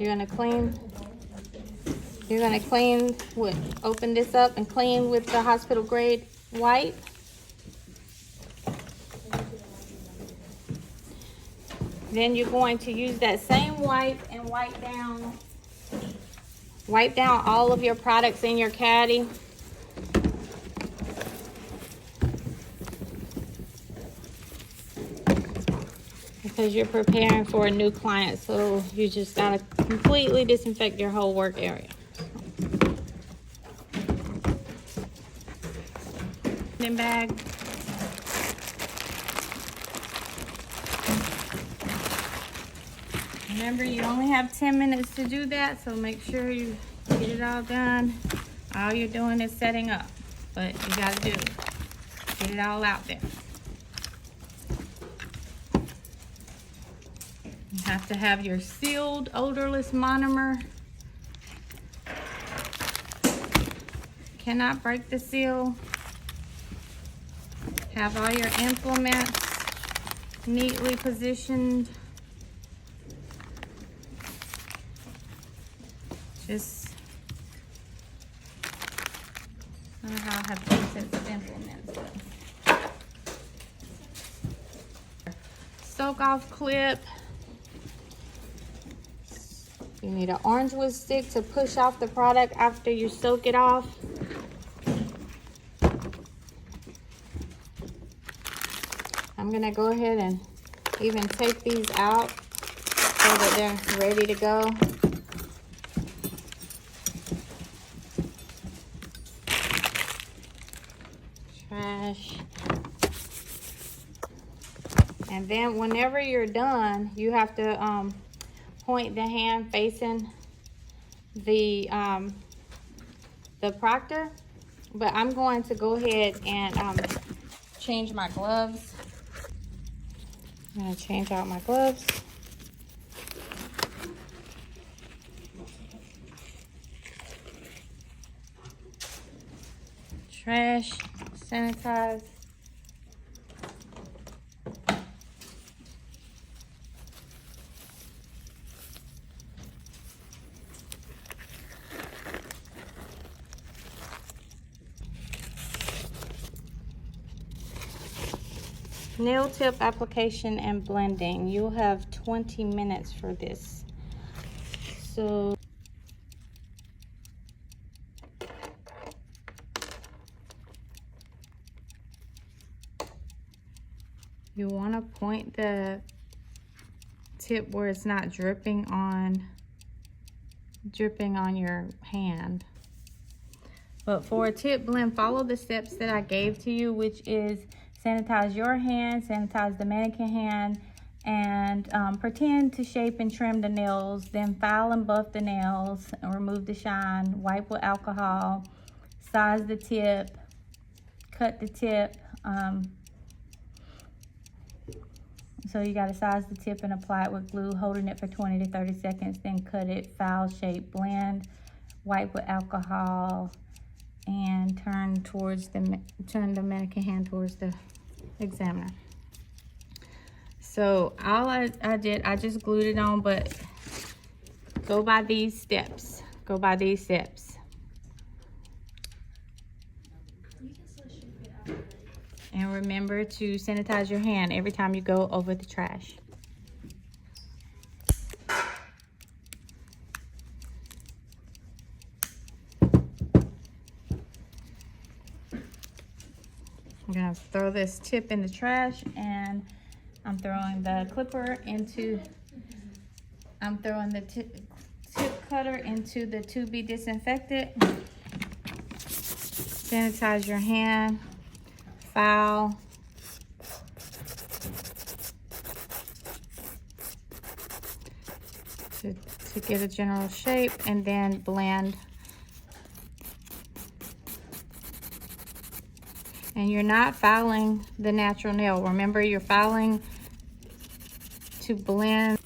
You're gonna clean. You're gonna clean with, open this up and clean with the hospital grade wipe. Then you're going to use that same wipe and wipe down all of your products in your caddy. Because you're preparing for a new client, so you just gotta completely disinfect your whole work area. Bag. Remember, you only have 10 minutes to do that, so make sure you get it all done. All you're doing is setting up, but you gotta do it. Get it all out there. You have to have your sealed odorless monomer. Cannot break the seal. Have all your implements neatly positioned. Just somehow have 2 sets of implements. Soak off clip. You need an orange wood stick to push off the product after you soak it off. I'm gonna go ahead and even take these out so that they're ready to go. Trash. And then whenever you're done, you have to point the hand facing the proctor. But I'm going to go ahead and change my gloves. I'm gonna change out my gloves. Trash, sanitize. Nail tip application and blending. You'll have 20 minutes for this. So you want to point the tip where it's not dripping on your hand. But for a tip blend, follow the steps that I gave to you, which is sanitize your hand, sanitize the mannequin hand, and pretend to shape and trim the nails, then file and buff the nails and remove the shine, wipe with alcohol, size the tip, cut the tip. So you got to size the tip and apply it with glue, holding it for 20 to 30 seconds, then cut it, file, shape, blend, wipe with alcohol, and turn the mannequin hand towards the examiner. So all I did, I just glued it on, but go by these steps. Go by these steps. And remember to sanitize your hand every time you go over the trash. I'm gonna throw this tip in the trash, and I'm throwing the clipper into, I'm throwing the tip cutter into the to be disinfected. Sanitize your hand, file. To get a general shape, and then blend. And you're not filing the natural nail. Remember, you're filing to blend.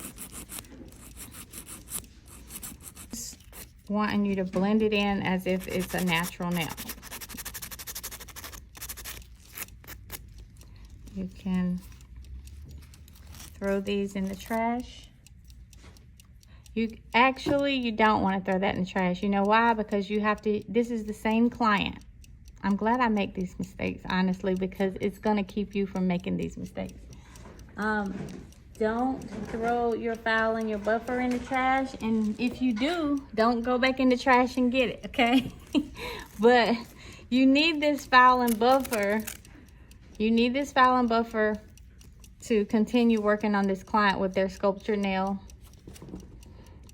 Just wanting you to blend it in as if it's a natural nail. You can throw these in the trash. You don't want to throw that in the trash. You know why? Because you have to, this is the same client. I'm glad I make these mistakes, honestly, because it's going to keep you from making these mistakes. Don't throw your file and your buffer in the trash. And if you do, don't go back in the trash and get it, okay? But you need this file and buffer. You need this file and buffer to continue working on this client with their sculpture nail.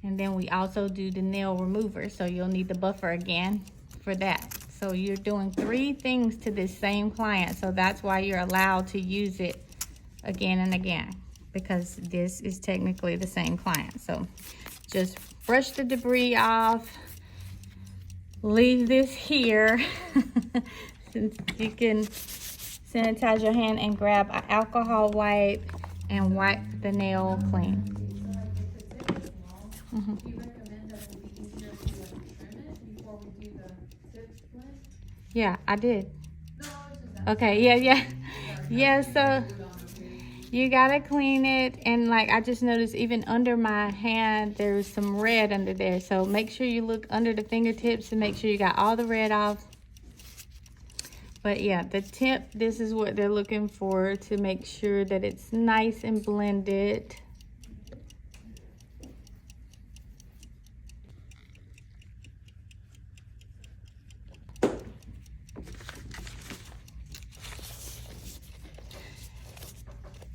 And then we also do the nail remover, so you'll need the buffer again for that. So you're doing 3 things to this same client, so that's why you're allowed to use it again and again, because this is technically the same client. So just brush the debris off, leave this here. Since you can sanitize your hand and grab an alcohol wipe and wipe the nail clean. Mm-hmm. Do you recommend that it would be easier to trim it before we do the tip blend? Yeah, I did. No, I was just Okay, yeah, so you gotta clean it, and like I just noticed even under my hand there's some red under there, so make sure you look under the fingertips and make sure you got all the red off. But yeah, the tip, this is what they're looking for to make sure that it's nice and blended.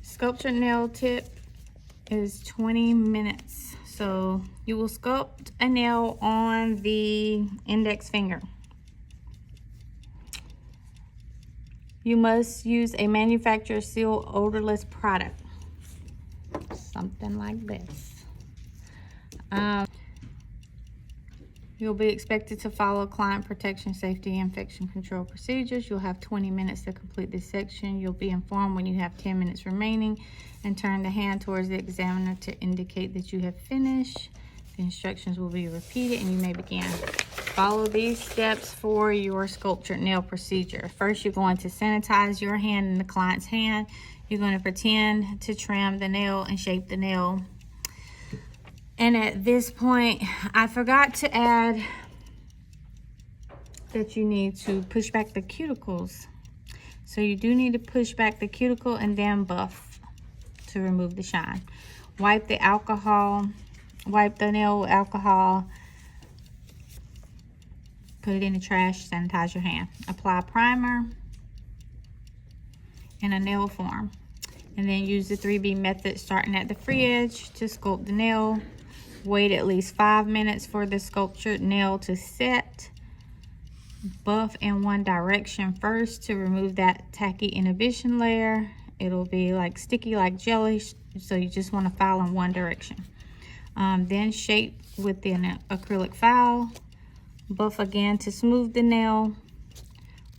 Sculpture nail tip is 20 minutes. So you will sculpt a nail on the index finger. You must use a manufacturer seal odorless product. Something like this. You'll be expected to follow client protection, safety, infection control procedures. You'll have 20 minutes to complete this section. You'll be informed when you have 10 minutes remaining and turn the hand towards the examiner to indicate that you have finished. The instructions will be repeated and you may begin. Follow these steps for your sculptured nail procedure. First, you're going to sanitize your hand and the client's hand. You're going to pretend to trim the nail and shape the nail. And at this point, I forgot to add that you need to push back the cuticles. So you do need to push back the cuticle and then buff to remove the shine. Wipe the nail with alcohol, put it in the trash, sanitize your hand. Apply primer in a nail form. And then use the 3B method starting at the free edge to sculpt the nail. Wait at least 5 minutes for the sculptured nail to set. Buff in one direction first to remove that tacky inhibition layer. It'll be like sticky like jelly, so you just want to file in one direction. Then shape with the acrylic file. Buff again to smooth the nail.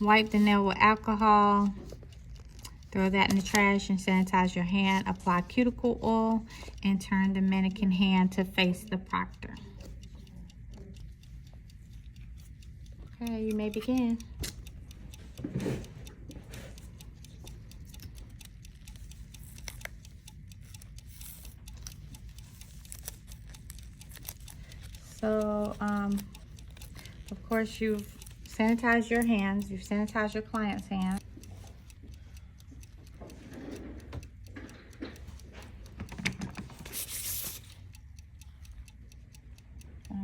Wipe the nail with alcohol. Throw that in the trash and sanitize your hand. Apply cuticle oil and turn the mannequin hand to face the proctor. Okay, you may begin. So, of course, you've sanitized your hands. You've sanitized your client's hand.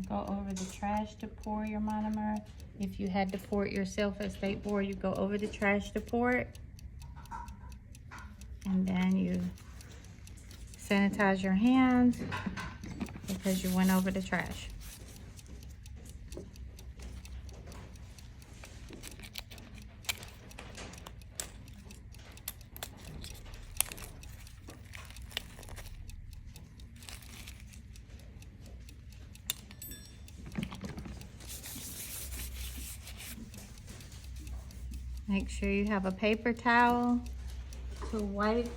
Go over the trash to pour your monomer. If you had to pour it yourself at State Board, you go over the trash to pour it. And then you sanitize your hands because you went over the trash. Make sure you have a paper towel to wipe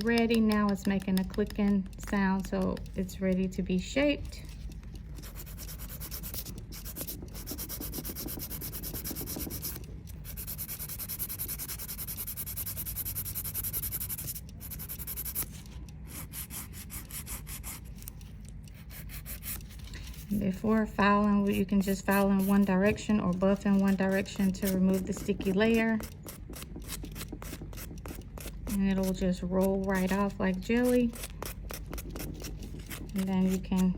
ready. Now it's making a clicking sound, so it's ready to be shaped. Before filing, you can just file in one direction or buff in one direction to remove the sticky layer. And it'll just roll right off like jelly. And then you can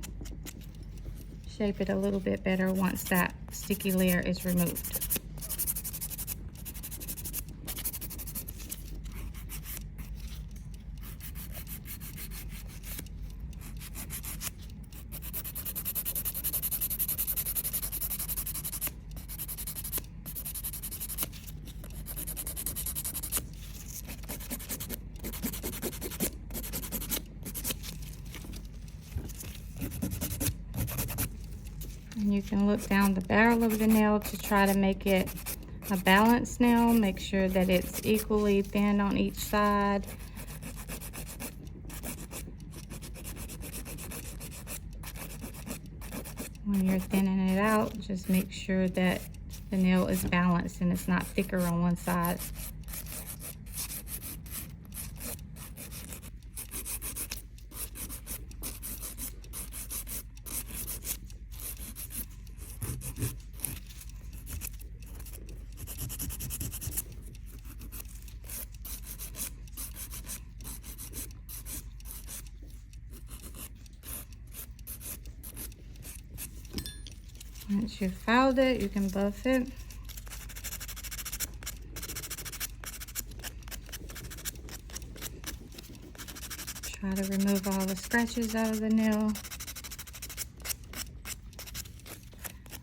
shape it a little bit better once that sticky layer is removed. And you can look down the barrel of the nail to try to make it a balanced nail. Make sure that it's equally thin on each side. When you're thinning it out, just make sure that the nail is balanced and it's not thicker on one side. Once you've filed it, you can buff it. Try to remove all the scratches out of the nail.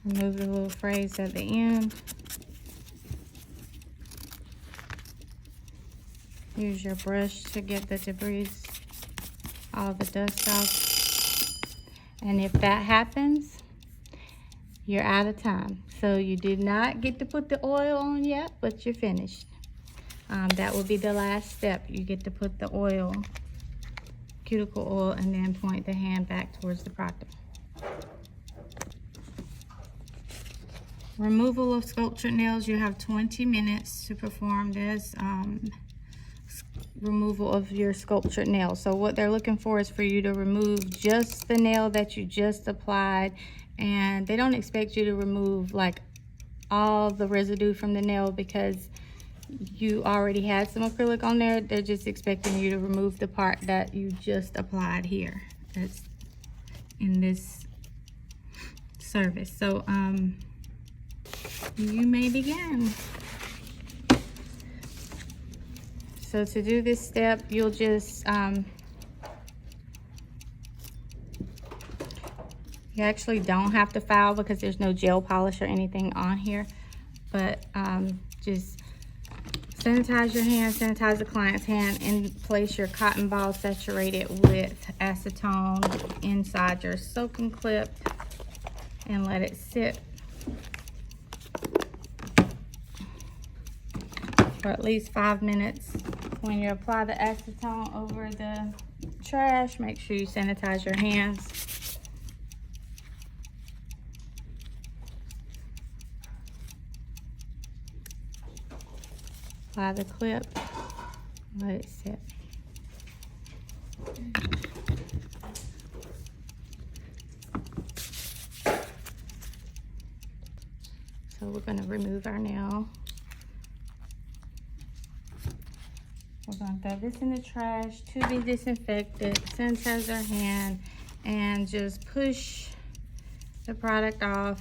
Remove the little frays at the end. Use your brush to get the debris, all the dust out. And if that happens, you're out of time. So you did not get to put the oil on yet, but you're finished. That will be the last step. You get to put the oil, cuticle oil, and then point the hand back towards the proctor. Removal of sculptured nails. You have 20 minutes to perform this removal of your sculptured nail. So what they're looking for is for you to remove just the nail that you just applied, and they don't expect you to remove like all the residue from the nail because you already had some acrylic on there. They're just expecting you to remove the part that you just applied here, that's in this service. So you may begin. So to do this step, you'll just you actually don't have to file because there's no gel polish or anything on here, but just sanitize your hand, sanitize the client's hand, and place your cotton ball saturated with acetone inside your soaking clip and let it sit for at least 5 minutes. When you apply the acetone over the trash, make sure you sanitize your hands. Apply the clip, let it sit. So we're going to remove our nail. We're going to throw this in the trash to be disinfected, sanitize our hand, and just push the product off.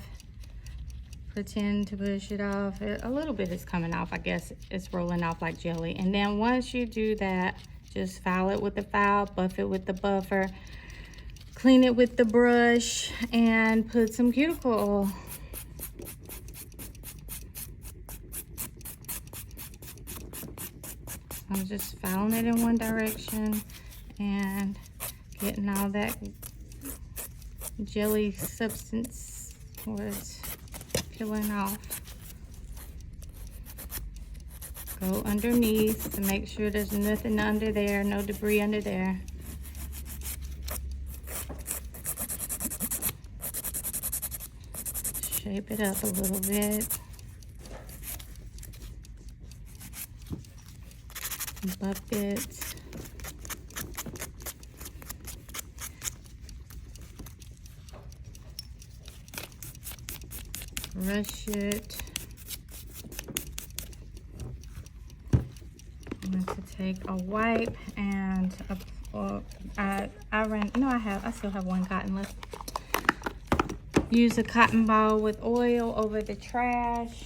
Pretend to push it off. A little bit is coming off. I guess it's rolling off like jelly. And then once you do that, just file it with the file, buff it with the buffer, clean it with the brush, and put some cuticle oil. I'm just filing it in one direction and getting all that jelly substance where it's peeling off. Go underneath to make sure there's nothing under there, no debris under there. Shape it up a little bit. Buff it. Brush it. I'm going to take a wipe and I still have one cotton left. Use a cotton ball with oil over the trash.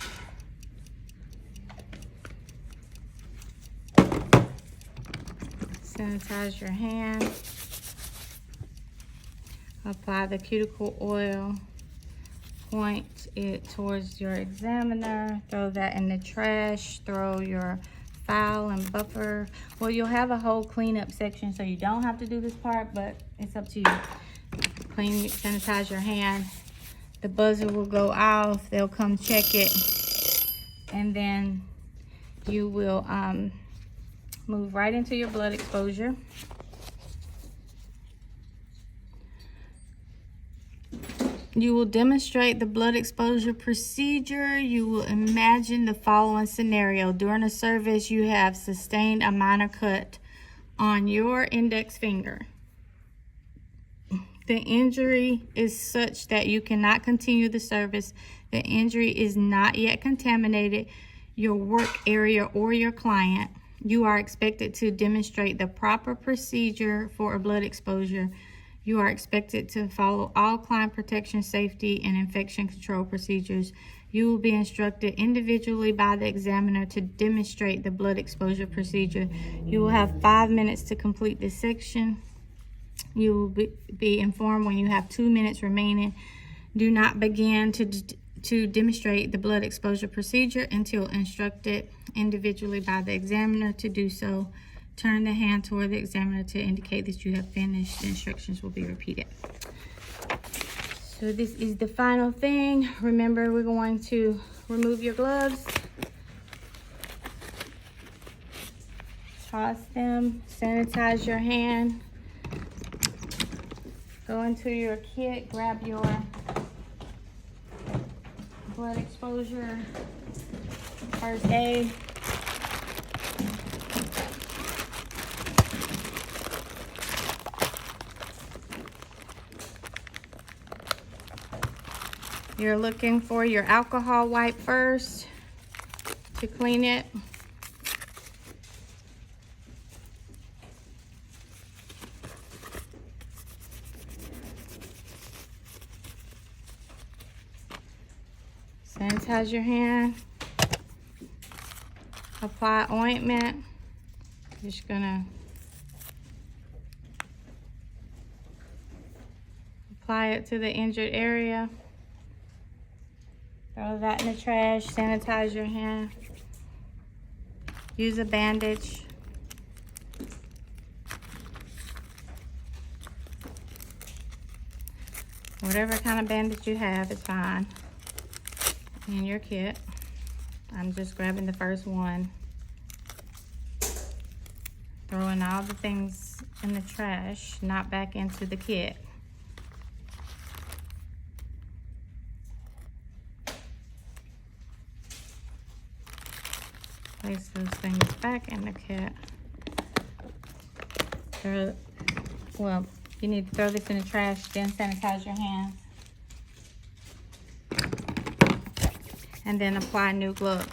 Sanitize your hand. Apply the cuticle oil. Point it towards your examiner. Throw that in the trash. Throw your file and buffer. Well, you'll have a whole cleanup section, so you don't have to do this part, but it's up to you. Sanitize your hand. The buzzer will go off. They'll come check it, and then you will move right into your blood exposure. You will demonstrate the blood exposure procedure. You will imagine the following scenario. During a service, you have sustained a minor cut on your index finger. The injury is such that you cannot continue the service. The injury is not yet contaminated your work area or your client. You are expected to demonstrate the proper procedure for a blood exposure. You are expected to follow all client protection, safety, and infection control procedures. You will be instructed individually by the examiner to demonstrate the blood exposure procedure. You will have 5 minutes to complete this section. You will be informed when you have 2 minutes remaining. Do not begin to demonstrate the blood exposure procedure until instructed individually by the examiner to do so. Turn the hand toward the examiner to indicate that you have finished. The instructions will be repeated. So this is the final thing. Remember, we're going to remove your gloves. Toss them. Sanitize your hand. Go into your kit. Grab your blood exposure first aid. You're looking for your alcohol wipe first to clean it. Sanitize your hand. Apply ointment. Just gonna apply it to the injured area. Throw that in the trash. Sanitize your hand. Use a bandage. Whatever kind of bandage you have is fine in your kit. I'm just grabbing the first one. Throwing all the things in the trash, not back into the kit. Place those things back in the kit. Well, you need to throw this in the trash, then sanitize your hands. And then apply new gloves.